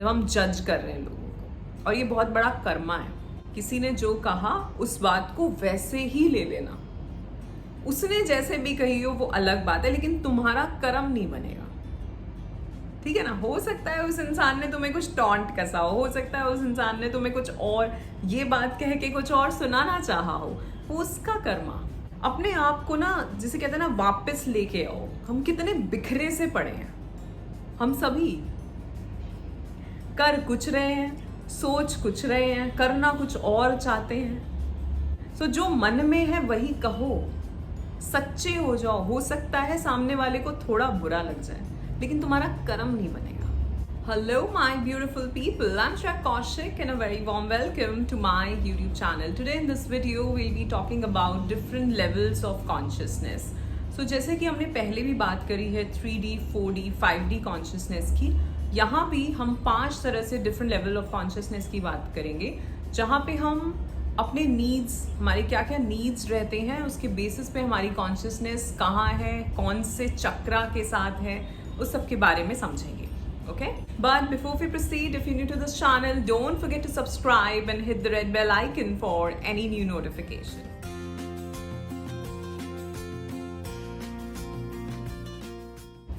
जब हम जज कर रहे हैं लोगों को, और ये बहुत बड़ा कर्मा है। किसी ने जो कहा उस बात को वैसे ही ले लेना। उसने जैसे भी कही हो वो अलग बात है, लेकिन तुम्हारा कर्म नहीं बनेगा। ठीक है ना। हो सकता है उस इंसान ने तुम्हें कुछ टॉन्ट कसा हो सकता है उस इंसान ने तुम्हें कुछ और ये बात कह के कुछ और सुनाना चाहा हो, वो उसका कर्मा। अपने आप को ना, जिसे कहते हैं ना, वापस लेके आओ। हम कितने बिखरे से पड़े हैं, हम सभी कर कुछ रहे हैं, सोच कुछ रहे हैं, करना कुछ और चाहते हैं। सो जो मन में है वही कहो, सच्चे हो जाओ। हो सकता है सामने वाले को थोड़ा बुरा लग जाए, लेकिन तुम्हारा कर्म नहीं बनेगा। Hello my beautiful people, I'm Shreya Kaushik and a very warm welcome to my YouTube channel. Today in this video we'll be talking about different levels of consciousness. So जैसे कि हमने पहले भी बात करी है 3D, 4D, 5D consciousness की, यहाँ भी हम 5 तरह से different level of consciousness की बात करेंगे, जहाँ पे हम अपने नीड्स, हमारे क्या क्या नीड्स रहते हैं, उसके बेसिस पे हमारी कॉन्शियसनेस कहाँ है, कौन से चक्रा के साथ है, उस सब के बारे में समझेंगे। Okay? But before we proceed, if you're new to this channel, don't forget to subscribe and hit the red bell icon for any new notification.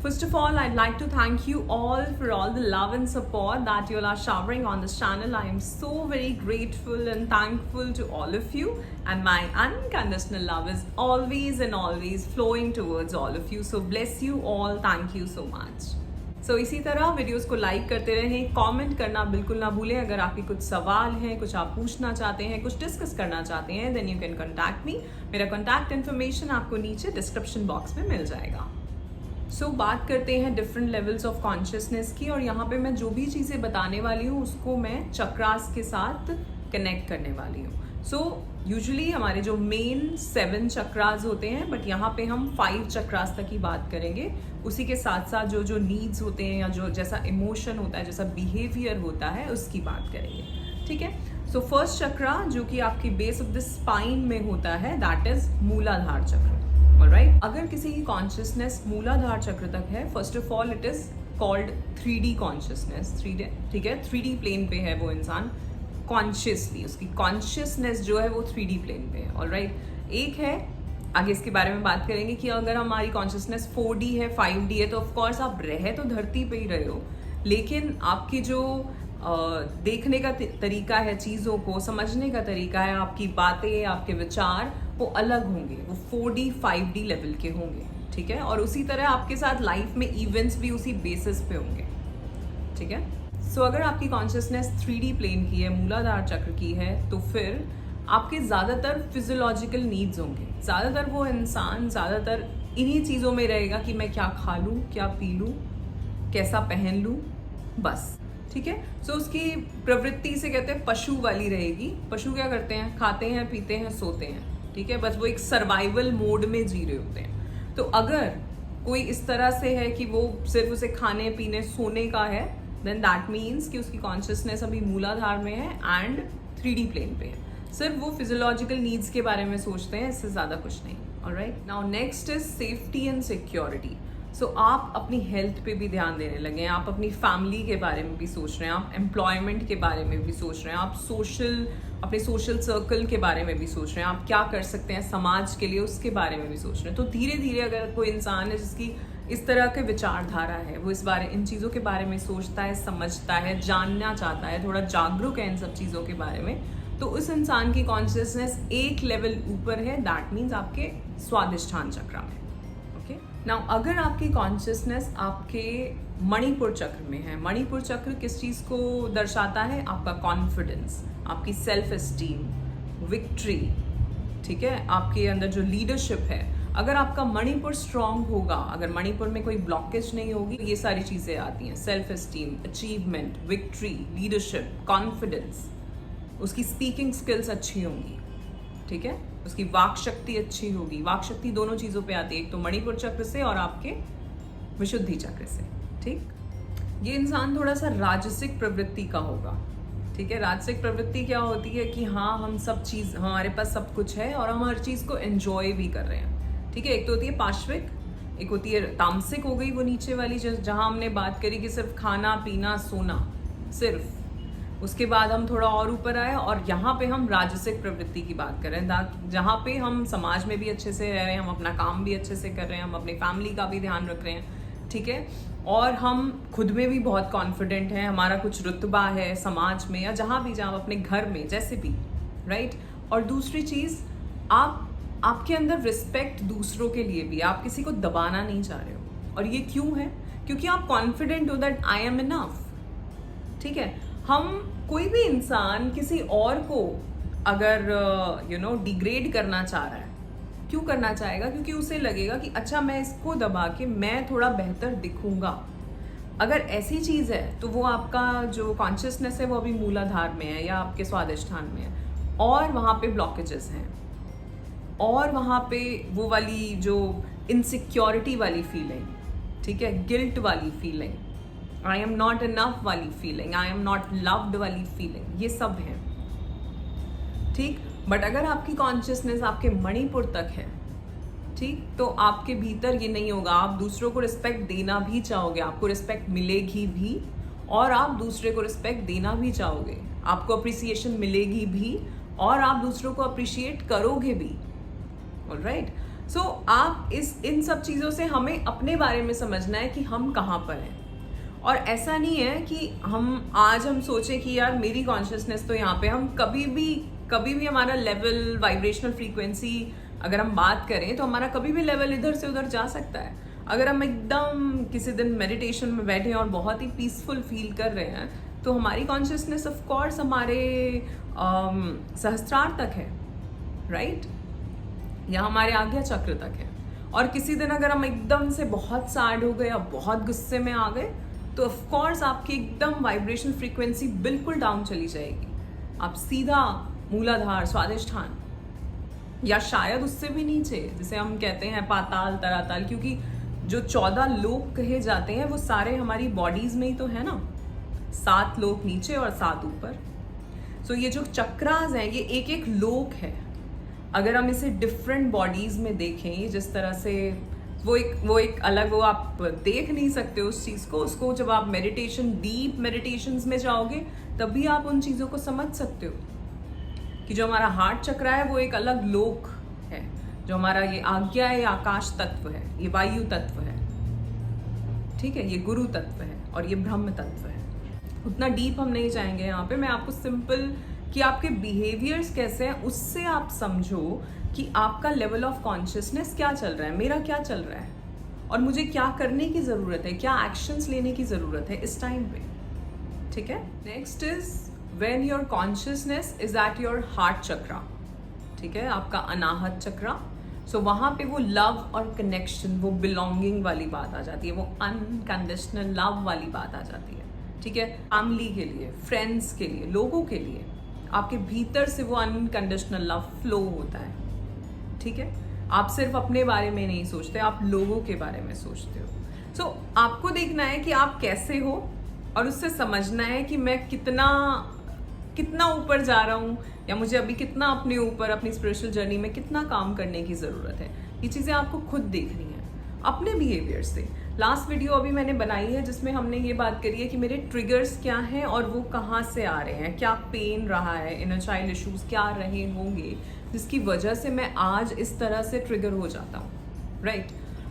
First of all, I'd like to thank you all for all the love and support that you all are showering on this channel. I am so very grateful and thankful to all of you, and my unconditional love is always and always flowing towards all of you. So bless you all. Thank you so much. So इसी तरह videos को like करते रहें, comment करना बिल्कुल ना भूलें। अगर आपके कुछ सवाल हैं, कुछ आप पूछना चाहते हैं, कुछ डिस्कस करना चाहते हैं, then you can contact me. मेरा कॉन्टैक्ट इन्फॉर्मेशन आपको नीचे डिस्क्रिप्शन बॉक्स में मिल जाएगा। सो बात करते हैं डिफरेंट लेवल्स ऑफ कॉन्शियसनेस की, और यहाँ पे मैं जो भी चीज़ें बताने वाली हूँ उसको मैं चक्रास के साथ कनेक्ट करने वाली हूँ। सो यूजुअली हमारे जो मेन 7 चक्रास होते हैं, बट यहाँ पे हम 5 चक्रास तक की बात करेंगे। उसी के साथ साथ जो जो नीड्स होते हैं, या जो जैसा इमोशन होता है, जैसा बिहेवियर होता है, उसकी बात करेंगे। ठीक है। सो फर्स्ट चक्रा जो कि आपकी बेस ऑफ द स्पाइन में होता है, दैट इज मूलाधार चक्र। ऑलराइट। अगर किसी की कॉन्शियसनेस मूलाधार चक्र तक है, first of all it is called 3D consciousness. 3D, ठीक है, 3D प्लेन पे है वो इंसान कॉन्शियसली, उसकी कॉन्शियसनेस जो है वो 3D प्लेन पे है। ऑलराइट। एक है, आगे इसके बारे में बात करेंगे कि अगर हमारी कॉन्शियसनेस 4D है, 5D है, तो ऑफकोर्स आप रह तो धरती पे ही रहे हो, लेकिन आपकी जो देखने का तरीका है, चीज़ों को समझने का तरीका है, आपकी बातें, आपके विचार, वो अलग होंगे, वो 4D, 5D लेवल के होंगे। ठीक है। और उसी तरह आपके साथ लाइफ में इवेंट्स भी उसी बेसिस पे होंगे। ठीक है। सो अगर आपकी कॉन्शियसनेस 3D प्लेन की है, मूलाधार चक्र की है, तो फिर आपके ज़्यादातर फिजियोलॉजिकल नीड्स होंगे। ज़्यादातर वो इंसान ज़्यादातर इन्हीं चीज़ों में रहेगा कि मैं क्या खा लूँ, क्या पी लूँ, कैसा पहन लूँ, बस। ठीक है। सो उसकी प्रवृत्ति से कहते हैं पशु वाली रहेगी। पशु क्या करते हैं? खाते हैं, पीते हैं, सोते हैं। ठीक है। बस वो एक सर्वाइवल मोड में जी रहे होते हैं। तो अगर कोई इस तरह से है कि वो सिर्फ उसे खाने, पीने, सोने का है, देन दैट मीन्स कि उसकी कॉन्शियसनेस अभी मूलाधार में है एंड 3D प्लेन पे है। सिर्फ वो फिजियोलॉजिकल नीड्स के बारे में सोचते हैं, इससे ज़्यादा कुछ नहीं। Alright. Now next is safety and security. So आप अपनी हेल्थ पे भी ध्यान देने लगे हैं, आप अपनी फैमिली के बारे में भी सोच रहे हैं, आप एम्प्लॉयमेंट के बारे में भी सोच रहे हैं, आप अपने सोशल सर्कल के बारे में भी सोच रहे हैं, आप क्या कर सकते हैं समाज के लिए, उसके बारे में भी सोच रहे हैं। तो धीरे धीरे अगर कोई इंसान है जिसकी इस तरह के विचारधारा है, वो इन चीज़ों के बारे में सोचता है, समझता है, जानना चाहता है, थोड़ा जागरूक है इन सब चीज़ों के बारे में, तो उस इंसान की कॉन्शियसनेस एक लेवल ऊपर है, दैट मीन्स आपके स्वादिष्ठान चक्र में। ओके। नाउ अगर आपकी कॉन्शियसनेस आपके मणिपुर चक्र में है, मणिपुर चक्र किस चीज़ को दर्शाता है? आपका कॉन्फिडेंस, आपकी सेल्फ एस्टीम, विक्ट्री। ठीक है। आपके अंदर जो लीडरशिप है, अगर आपका मणिपुर स्ट्रांग होगा, अगर मणिपुर में कोई ब्लॉकेज नहीं होगी, तो ये सारी चीज़ें आती हैं, self esteem, achievement, victory, leadership, confidence. उसकी स्पीकिंग स्किल्स अच्छी होंगी। ठीक है। उसकी वाक शक्ति अच्छी होगी। वाक शक्ति दोनों चीज़ों पे आती है, एक तो मणिपुर चक्र से और आपके विशुद्धि चक्र से। ठीक। ये इंसान थोड़ा सा राजसिक प्रवृत्ति का होगा। ठीक है। राजसिक प्रवृत्ति क्या होती है कि हाँ, हम सब चीज़, हमारे पास सब कुछ है और हम हर चीज़ को एंजॉय भी कर रहे हैं। ठीक है। एक तो होती है पाश्विक, एक होती है तामसिक, हो गई वो नीचे वाली, जहाँ हमने बात करी कि सिर्फ खाना, पीना, सोना। सिर्फ। उसके बाद हम थोड़ा और ऊपर आए और यहाँ पे हम राजसिक प्रवृत्ति की बात कर रहे हैं, जहाँ पे हम समाज में भी अच्छे से रह रहे हैं, हम अपना काम भी अच्छे से कर रहे हैं, हम अपनी फैमिली का भी ध्यान रख रहे हैं, ठीक है, और हम खुद में भी बहुत कॉन्फिडेंट हैं, हमारा कुछ रुतबा है समाज में या जहाँ भी, जहाँ अपने घर में, जैसे भी, राइट। और दूसरी चीज़, आपके अंदर रिस्पेक्ट दूसरों के लिए भी, आप किसी को दबाना नहीं चाह रहे हो। और ये क्यों है? क्योंकि आप कॉन्फिडेंट हो दैट आई एम इनफ, ठीक है। हम कोई भी इंसान किसी और को अगर डिग्रेड करना चाह रहा है, क्यों करना चाहेगा? क्योंकि उसे लगेगा कि अच्छा मैं इसको दबा के मैं थोड़ा बेहतर दिखूंगा। अगर ऐसी चीज़ है तो वो आपका जो कॉन्शियसनेस है वो अभी मूलाधार में है या आपके स्वादिष्ठान में है, और वहाँ पे ब्लॉकेजेस हैं, और वहाँ पे वो वाली जो इनसिक्योरिटी वाली फीलिंग, ठीक है, गिल्ट वाली feeling, I am not enough वाली feeling, I am not loved वाली फीलिंग, ये सब है, ठीक। बट अगर आपकी कॉन्शियसनेस आपके मणिपुर तक है, ठीक, तो आपके भीतर ये नहीं होगा। आप दूसरों को रिस्पेक्ट देना भी चाहोगे, आपको रिस्पेक्ट मिलेगी भी, और आप दूसरे को रिस्पेक्ट देना भी चाहोगे, आपको अप्रिसिएशन मिलेगी भी, और आप दूसरों को अप्रिशिएट करोगे भी। ऑलराइट, सो आप इन सब चीज़ों से हमें अपने बारे में समझना है कि हम कहाँ पर हैं। और ऐसा नहीं है कि हम सोचें कि यार मेरी कॉन्शियसनेस तो यहाँ पे, हम कभी भी हमारा लेवल, वाइब्रेशनल फ्रीक्वेंसी अगर हम बात करें तो हमारा कभी भी लेवल इधर से उधर जा सकता है। अगर हम एकदम किसी दिन मेडिटेशन में बैठे हैं और बहुत ही पीसफुल फील कर रहे हैं तो हमारी कॉन्शियसनेस ऑफ कोर्स हमारे सहस्त्रार तक है, राइट, या हमारे आज्ञा चक्र तक है। और किसी दिन अगर हम एकदम से बहुत सैड हो गए या बहुत गुस्से में आ गए तो ऑफ कोर्स आपकी एकदम वाइब्रेशन फ्रीक्वेंसी बिल्कुल डाउन चली जाएगी, आप सीधा मूलाधार, स्वादिष्ठान, या शायद उससे भी नीचे, जिसे हम कहते हैं पाताल, तराताल, क्योंकि जो 14 लोक कहे जाते हैं वो सारे हमारी बॉडीज में ही तो है ना, 7 लोक नीचे और 7 ऊपर। सो ये जो चक्रास हैं ये एक एक लोक है। अगर हम इसे डिफरेंट बॉडीज में देखें, ये जिस तरह से वो एक अलग, वो आप देख नहीं सकते उस चीज़ को, उसको जब आप मेडिटेशन, डीप मेडिटेशंस में जाओगे तभी आप उन चीज़ों को समझ सकते हो कि जो हमारा हार्ट चक्र है वो एक अलग लोक है, जो हमारा ये आज्ञा है, आकाश तत्व है, ये वायु तत्व है, ठीक है, ये गुरु तत्व है, और ये ब्रह्म तत्व है। उतना डीप हम नहीं जाएंगे यहाँ पे। मैं आपको सिंपल कि आपके बिहेवियर्स कैसे हैं उससे आप समझो कि आपका लेवल ऑफ कॉन्शियसनेस क्या चल रहा है, मेरा क्या चल रहा है, और मुझे क्या करने की ज़रूरत है, क्या एक्शंस लेने की ज़रूरत है इस टाइम पे, ठीक है। Next is when your consciousness is at your heart chakra, ठीक है, आपका अनाहत चक्रा। सो वहाँ पे वो लव और कनेक्शन, वो बिलोंगिंग वाली बात आ जाती है, वो अनकंडीशनल लव वाली बात आ जाती है, ठीक है। फैमिली के लिए, फ्रेंड्स के लिए, लोगों के लिए आपके भीतर से वो अनकंडीशनल लव फ्लो होता है, ठीक है। आप सिर्फ अपने बारे में नहीं सोचते, आप लोगों के बारे में सोचते हो। सो आपको देखना है कि आप कैसे हो, और उससे समझना है कि मैं कितना ऊपर जा रहा हूँ, या मुझे अभी कितना अपने ऊपर, अपनी स्पिरिचुअल जर्नी में कितना काम करने की ज़रूरत है। ये चीज़ें आपको खुद देखनी है अपने बिहेवियर से। लास्ट वीडियो अभी मैंने बनाई है जिसमें हमने ये बात करी है कि मेरे ट्रिगर्स क्या हैं और वो कहाँ से आ रहे हैं, क्या पेन रहा है, इनर चाइल्ड इश्यूज क्या रहे होंगे जिसकी वजह से मैं आज इस तरह से ट्रिगर हो जाता हूँ, राइट।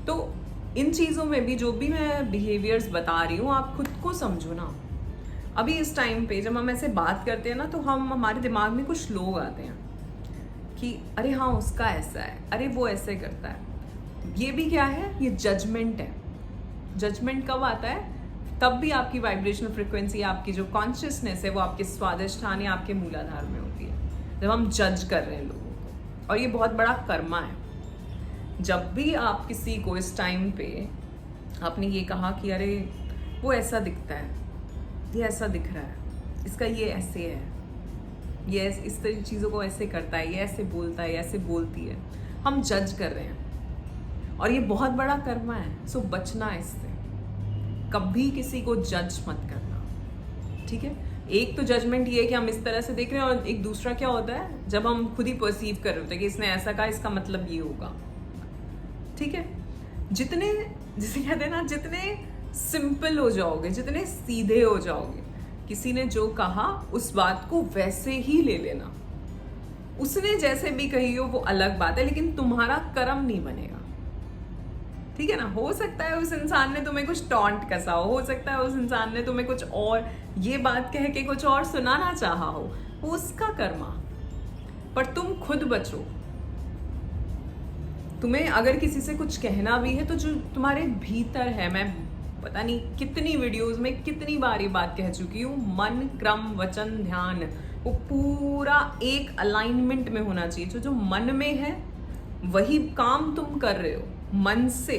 तो इन चीज़ों में भी जो भी मैं बिहेवियर्स बता रही हूँ आप खुद को समझो ना। अभी इस टाइम पे जब हम ऐसे बात करते हैं ना तो हमारे दिमाग में कुछ लोग आते हैं कि अरे हाँ उसका ऐसा है, अरे वो ऐसे करता है। ये भी क्या है, ये जजमेंट है। जजमेंट कब आता है? तब भी आपकी वाइब्रेशनल फ्रिक्वेंसी, आपकी जो कॉन्शियसनेस है वो आपके स्वादिष्ठान या आपके मूलाधार में होती है जब हम जज कर रहे हैं लोगों को। और ये बहुत बड़ा कर्मा है। जब भी आप किसी को इस टाइम पे आपने ये कहा कि अरे वो ऐसा दिखता है, ये ऐसा दिख रहा है, इसका ये ऐसे है, ये इस तरह चीज़ों को ऐसे करता है, ये ऐसे बोलता है, ऐसे बोलती है, हम जज कर रहे हैं और ये बहुत बड़ा कर्मा है। सो बचना है इससे, कभी किसी को जज मत करना, ठीक है। एक तो जजमेंट ये है कि हम इस तरह से देख रहे हैं, और एक दूसरा क्या होता है जब हम खुद ही परसीव कर रहे होते हैं कि इसने ऐसा कहा, इसका मतलब ये होगा, ठीक है। जिसे कहते हैं ना, जितने सिंपल हो जाओगे, जितने सीधे हो जाओगे किसी ने जो कहा उस बात को वैसे ही ले लेना। उसने जैसे भी कही हो वो अलग बात है, लेकिन तुम्हारा कर्म नहीं बनेगा। ठीक है ना। हो सकता है उस इंसान ने तुम्हें कुछ टॉन्ट कसा हो सकता है उस इंसान ने तुम्हें कुछ और ये बात कह के कुछ और सुनाना चाहा हो, वो उसका कर्मा, पर तुम खुद बचो। तुम्हें अगर किसी से कुछ कहना भी है तो जो तुम्हारे भीतर है, मैं पता नहीं कितनी वीडियोस में कितनी बार ये बात कह चुकी हूँ, मन क्रम वचन ध्यान वो पूरा एक अलाइनमेंट में होना चाहिए। जो मन में है वही काम तुम कर रहे हो, मन से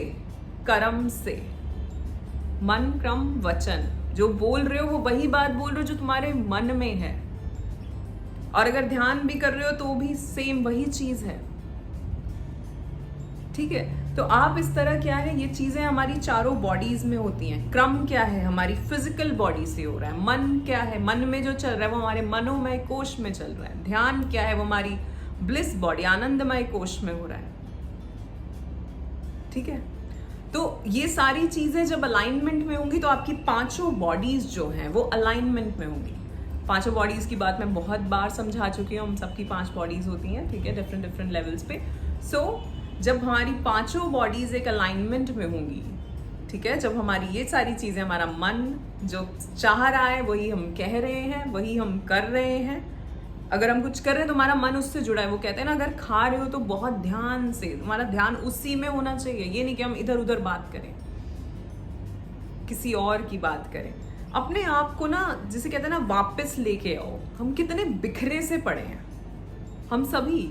कर्म से। मन क्रम वचन जो बोल रहे हो वो वही बात बोल रहे हो जो तुम्हारे मन में है, और अगर ध्यान भी कर रहे हो तो भी सेम वही चीज है। ठीक है। तो आप इस तरह क्या है, ये चीजें हमारी चारों बॉडीज में होती हैं। क्रम क्या है, हमारी फिजिकल बॉडी से हो रहा है। मन क्या है, मन में जो चल रहा है वो हमारे मनोमय कोश में चल रहा है। ध्यान क्या है, वो हमारी ब्लिस बॉडी आनंदमय कोश में हो रहा है। ठीक है। तो ये सारी चीजें जब अलाइनमेंट में होंगी तो आपकी पांचों बॉडीज जो हैं वो अलाइनमेंट में होंगी। पांचों बॉडीज की बात मैं बहुत बार समझा चुकी हूँ, हम सबकी 5 बॉडीज होती हैं। ठीक है, डिफरेंट लेवल्स पे। जब हमारी पांचों बॉडीज एक अलाइनमेंट में होंगी, ठीक है, जब हमारी ये सारी चीजें, हमारा मन जो चाह रहा है वही हम कह रहे हैं, वही हम कर रहे हैं। अगर हम कुछ कर रहे हैं तो हमारा मन उससे जुड़ा है। वो कहते हैं ना, अगर खा रहे हो तो बहुत ध्यान से, तुम्हारा ध्यान उसी में होना चाहिए। ये नहीं कि हम इधर उधर बात करें, किसी और की बात करें। अपने आप को ना, जिसे कहते हैं ना, वापस लेके आओ। हम कितने बिखरे से पड़े हैं, हम सभी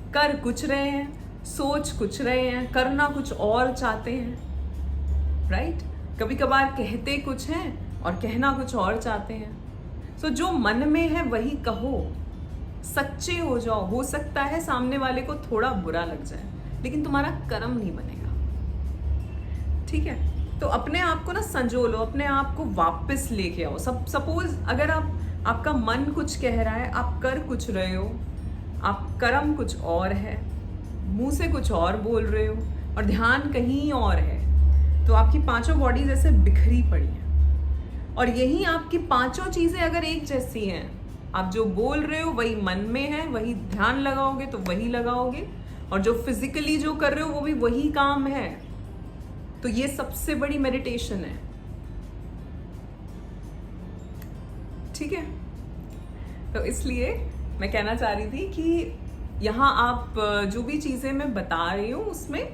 कर कुछ रहे हैं, सोच कुछ रहे हैं, करना कुछ और चाहते हैं। राइट। कभी कभार कहते कुछ हैं और कहना कुछ और चाहते हैं। जो मन में है वही कहो, सच्चे हो जाओ। हो सकता है सामने वाले को थोड़ा बुरा लग जाए, लेकिन तुम्हारा कर्म नहीं बनेगा। ठीक है। तो अपने आप को ना संजो लो, अपने आप को वापस लेके आओ। सपोज अगर आपका मन कुछ कह रहा है, आप कर कुछ रहे हो, आप कर्म कुछ और है, मुंह से कुछ और बोल रहे हो और ध्यान कहीं और है, तो आपकी पांचों बॉडीज ऐसे बिखरी पड़ी हैं। और यही आपकी पांचों चीजें अगर एक जैसी हैं, आप जो बोल रहे हो वही मन में है, वही ध्यान लगाओगे तो वही लगाओगे, और जो फिजिकली जो कर रहे हो वो भी वही काम है, तो ये सबसे बड़ी मेडिटेशन है। ठीक है। तो इसलिए मैं कहना चाह रही थी कि यहाँ आप जो भी चीजें मैं बता रही हूँ उसमें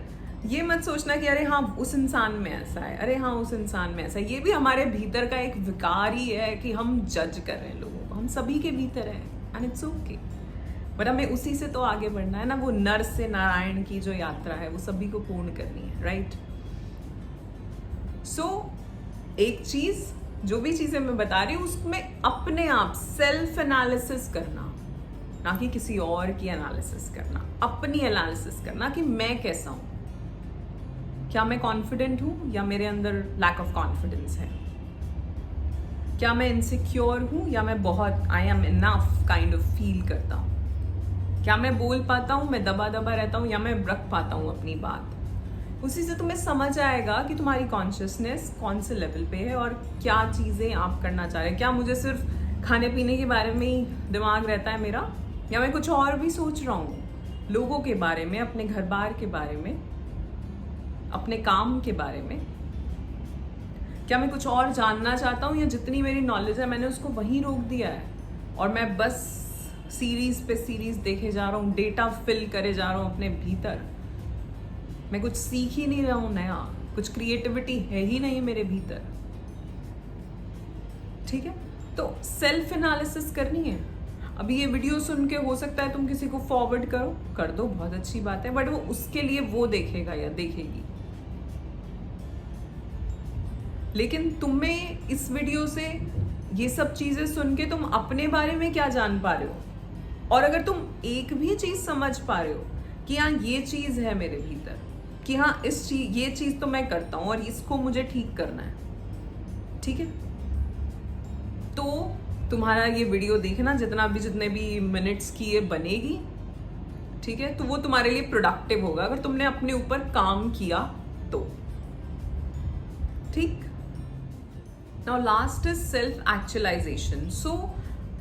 ये मत सोचना कि अरे हाँ उस इंसान में ऐसा है, अरे हाँ उस इंसान में ऐसा है। ये भी हमारे भीतर का एक विकार ही है कि हम जज कर रहे हैं लोगों को। हम सभी के भीतर है, एंड इट्स ओके, बट हमें उसी से तो आगे बढ़ना है ना। वो नर से नारायण की जो यात्रा है वो सभी को पूर्ण करनी है। राइट। एक चीज, जो भी चीजें मैं बता रही हूँ उसमें अपने आप सेल्फ एनालिसिस करना, ना कि किसी और की एनालिसिस करना। अपनी एनालिसिस करना कि मैं कैसा हूं, क्या मैं कॉन्फिडेंट हूं या मेरे अंदर लैक ऑफ कॉन्फिडेंस है, क्या मैं इनसिक्योर हूं या मैं बहुत I am enough kind of feel करता हूं, क्या मैं बोल पाता हूं, मैं दबा दबा रहता हूं या मैं रख पाता हूं अपनी बात। उसी से तुम्हें समझ आएगा कि तुम्हारी कॉन्शियसनेस कौन से लेवल पे है और क्या चीजें आप करना चाह रहे हैं। क्या मुझे सिर्फ खाने पीने के बारे में ही दिमाग रहता है मेरा, या मैं कुछ और भी सोच रहा हूँ, लोगों के बारे में, अपने घर बार के बारे में, अपने काम के बारे में। क्या मैं कुछ और जानना चाहता हूँ, या जितनी मेरी नॉलेज है मैंने उसको वहीं रोक दिया है और मैं बस सीरीज पे सीरीज देखे जा रहा हूँ, डेटा फिल करे जा रहा हूँ अपने भीतर। मैं कुछ सीख ही नहीं रहा हूँ नया, कुछ क्रिएटिविटी है ही नहीं मेरे भीतर। ठीक है। तो सेल्फ एनालिसिस करनी है। अभी ये वीडियो सुन के हो सकता है तुम किसी को फॉरवर्ड करो, कर दो, बहुत अच्छी बात है, बट वो उसके लिए वो देखेगा या देखेगी। लेकिन तुम्हें इस वीडियो से ये सब चीजें सुन के तुम अपने बारे में क्या जान पा रहे हो, और अगर तुम एक भी चीज समझ पा रहे हो कि हाँ ये चीज है मेरे भीतर, कि हाँ ये चीज तो मैं करता हूं और इसको मुझे ठीक करना है, ठीक है, तो तुम्हारा ये वीडियो देखना जितने भी मिनट्स की ये बनेगी, ठीक है, तो वो तुम्हारे लिए प्रोडक्टिव होगा अगर तुमने अपने ऊपर काम किया तो। ठीक। Now last is self actualisation. So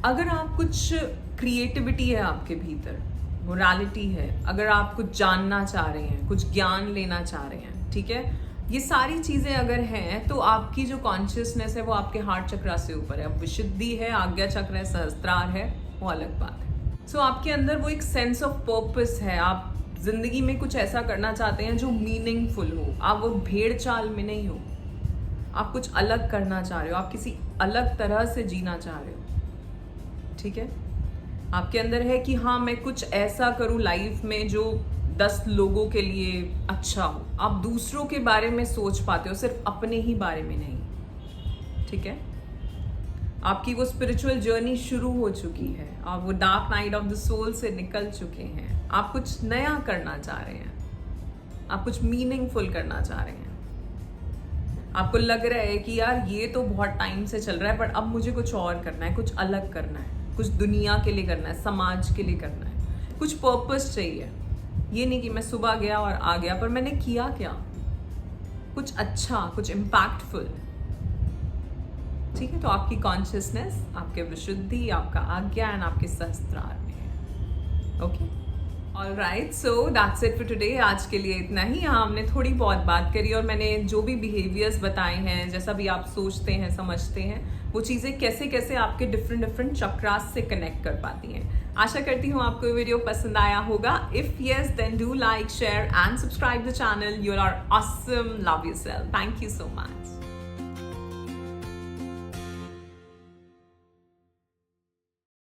अगर आप कुछ क्रिएटिविटी है आपके भीतर, मोरालिटी है, अगर आप कुछ जानना चाह रहे हैं, कुछ ज्ञान लेना चाह रहे हैं, ठीक है, ये सारी चीज़ें अगर हैं तो आपकी जो कॉन्शियसनेस है वो आपके हार्ट चक्रा से ऊपर है. अब विशुद्धि है, आज्ञा चक्र है, सहस्त्रार है, वो अलग बात है. सो आपके अंदर वो एक सेंस ऑफ पर्पस है. आप जिंदगी में कुछ ऐसा करना चाहते हैं जो मीनिंगफुल हो. आप वो भेड़ चाल में नहीं हो. आप कुछ अलग करना चाह रहे हो. आप किसी अलग तरह से जीना चाह रहे हो. ठीक है, आपके अंदर है कि हाँ मैं कुछ ऐसा करूँ लाइफ में जो 10 लोगों के लिए अच्छा हो. आप दूसरों के बारे में सोच पाते हो, सिर्फ अपने ही बारे में नहीं. ठीक है, आपकी वो स्पिरिचुअल जर्नी शुरू हो चुकी है. आप वो dark night of the soul से निकल चुके हैं. आप कुछ नया करना चाह रहे हैं. आप कुछ मीनिंगफुल करना चाह रहे हैं. आपको लग रहा है कि यार ये तो बहुत टाइम से चल रहा है, पर अब मुझे कुछ और करना है, कुछ अलग करना है, कुछ दुनिया के लिए करना है, समाज के लिए करना है, कुछ पर्पस चाहिए. ये नहीं कि मैं सुबह गया और आ गया, पर मैंने किया क्या, कुछ अच्छा, कुछ इम्पैक्टफुल. ठीक है, तो आपकी कॉन्शियसनेस, आपके विशुद्धि, आपका आज्ञा एंड आपके सहस्त्रार में है. Okay, alright, so that's it for today. आज के लिए इतना ही. हाँ, हमने थोड़ी बहुत बात करी और मैंने जो भी बिहेवियर्स बताए हैं, जैसा भी आप सोचते हैं, समझते हैं, वो चीज़ें कैसे कैसे आपके डिफरेंट चक्रास से कनेक्ट कर पाती हैं. आशा करती हूँ आपको ये वीडियो पसंद आया होगा. If yes, then do like, share and subscribe the channel. You are awesome. Love yourself. Thank you so much.